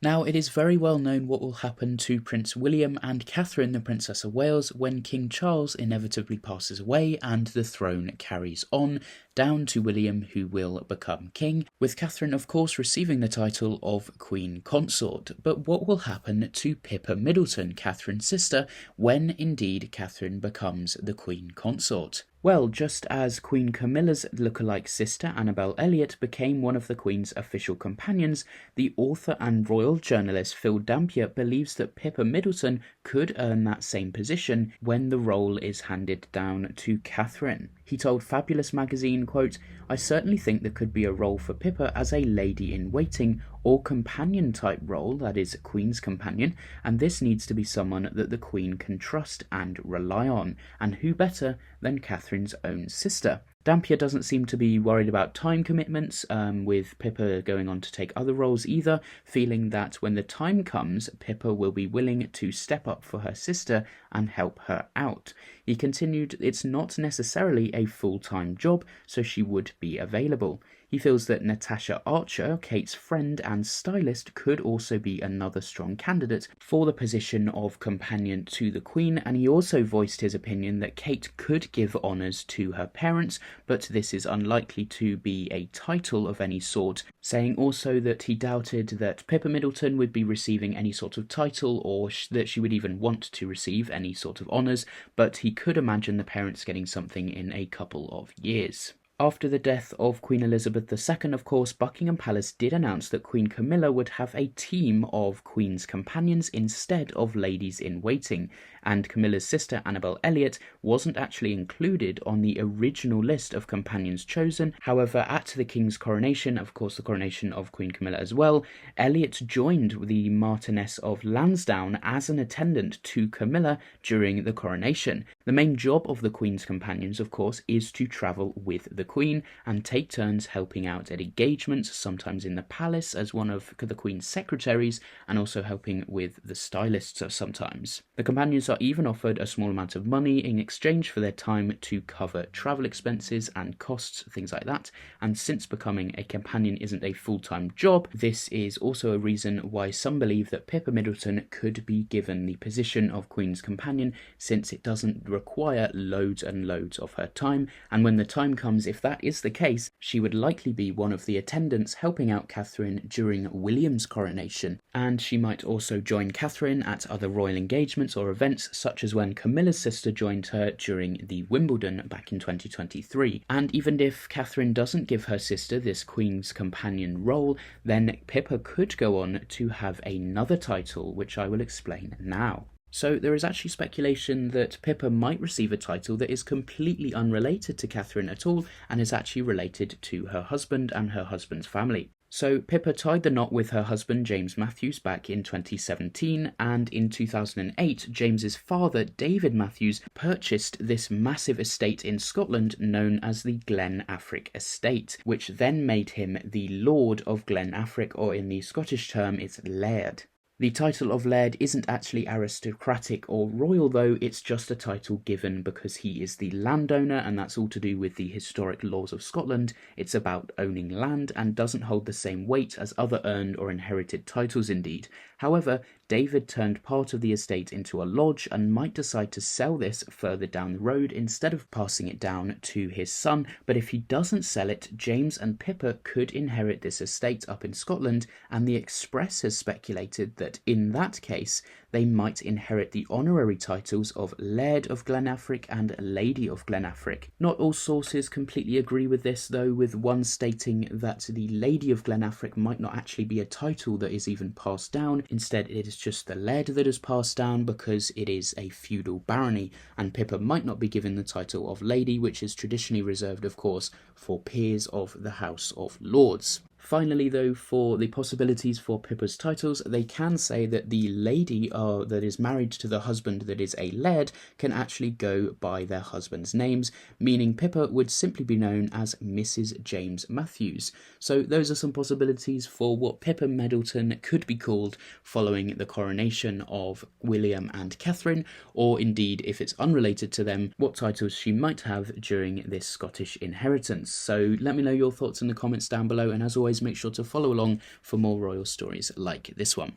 Now, it is very well known what will happen to Prince William and Catherine, the Princess of Wales, when King Charles inevitably passes away and the throne carries on, down to William, who will become king, with Catherine, of course, receiving the title of Queen Consort. But what will happen to Pippa Middleton, Catherine's sister, when indeed Catherine becomes the Queen Consort? Well, just as Queen Camilla's lookalike sister Annabel Elliot became one of the Queen's official companions, the author and royal journalist Phil Dampier believes that Pippa Middleton could earn that same position when the role is handed down to Catherine. He told Fabulous magazine, quote, "I certainly think there could be a role for Pippa as a lady-in-waiting or companion-type role, that is, Queen's companion, and this needs to be someone that the Queen can trust and rely on, and who better than Catherine's own sister." Dampier doesn't seem to be worried about time commitments, with Pippa going on to take other roles either, feeling that when the time comes, Pippa will be willing to step up for her sister and help her out. He continued, "It's not necessarily a full-time job, so she would be available." He feels that Natasha Archer, Kate's friend and stylist, could also be another strong candidate for the position of companion to the Queen, and he also voiced his opinion that Kate could give honours to her parents, but this is unlikely to be a title of any sort, saying also that he doubted that Pippa Middleton would be receiving any sort of title or that she would even want to receive any sort of honours, but he could imagine the parents getting something in a couple of years. After the death of Queen Elizabeth II, of course, Buckingham Palace did announce that Queen Camilla would have a team of Queen's companions instead of ladies-in-waiting, and Camilla's sister Annabel Elliot wasn't actually included on the original list of companions chosen. However, at the King's coronation, of course the coronation of Queen Camilla as well, Elliot joined the Marchioness of Lansdowne as an attendant to Camilla during the coronation. The main job of the Queen's companions, of course, is to travel with the Queen and take turns helping out at engagements, sometimes in the palace as one of the Queen's secretaries, and also helping with the stylists sometimes. The companions are even offered a small amount of money in exchange for their time to cover travel expenses and costs, things like that, and since becoming a companion isn't a full-time job, this is also a reason why some believe that Pippa Middleton could be given the position of Queen's companion, since it doesn't require loads and loads of her time, and when the time comes, if that is the case, she would likely be one of the attendants helping out Catherine during William's coronation, and she might also join Catherine at other royal engagements or events, such as when Camilla's sister joined her during the Wimbledon back in 2023. And even if Catherine doesn't give her sister this Queen's companion role, then Pippa could go on to have another title, which I will explain now. So there is actually speculation that Pippa might receive a title that is completely unrelated to Catherine at all and is actually related to her husband and her husband's family. So Pippa tied the knot with her husband James Matthews back in 2017, and in 2008 James's father David Matthews purchased this massive estate in Scotland known as the Glen Affric Estate, which then made him the Lord of Glen Affric, or in the Scottish term it's Laird. The title of Laird isn't actually aristocratic or royal though, it's just a title given because he is the landowner, and that's all to do with the historic laws of Scotland. It's about owning land and doesn't hold the same weight as other earned or inherited titles indeed. However, David turned part of the estate into a lodge and might decide to sell this further down the road instead of passing it down to his son, but if he doesn't sell it, James and Pippa could inherit this estate up in Scotland, and the Express has speculated that in that case they might inherit the honorary titles of Laird of Glen Affric and Lady of Glen Affric. Not all sources completely agree with this though, with one stating that the Lady of Glen Affric might not actually be a title that is even passed down, instead it is just the Laird that is passed down because it is a feudal barony, and Pippa might not be given the title of Lady, which is traditionally reserved of course for peers of the House of Lords. Finally though, for the possibilities for Pippa's titles, they can say that the lady that is married to the husband that is a laird can actually go by their husband's names, meaning Pippa would simply be known as Mrs. James Matthews. So those are some possibilities for what Pippa Middleton could be called following the coronation of William and Catherine, or indeed, if it's unrelated to them, what titles she might have during this Scottish inheritance. So let me know your thoughts in the comments down below, and as always, always, make sure to follow along for more royal stories like this one.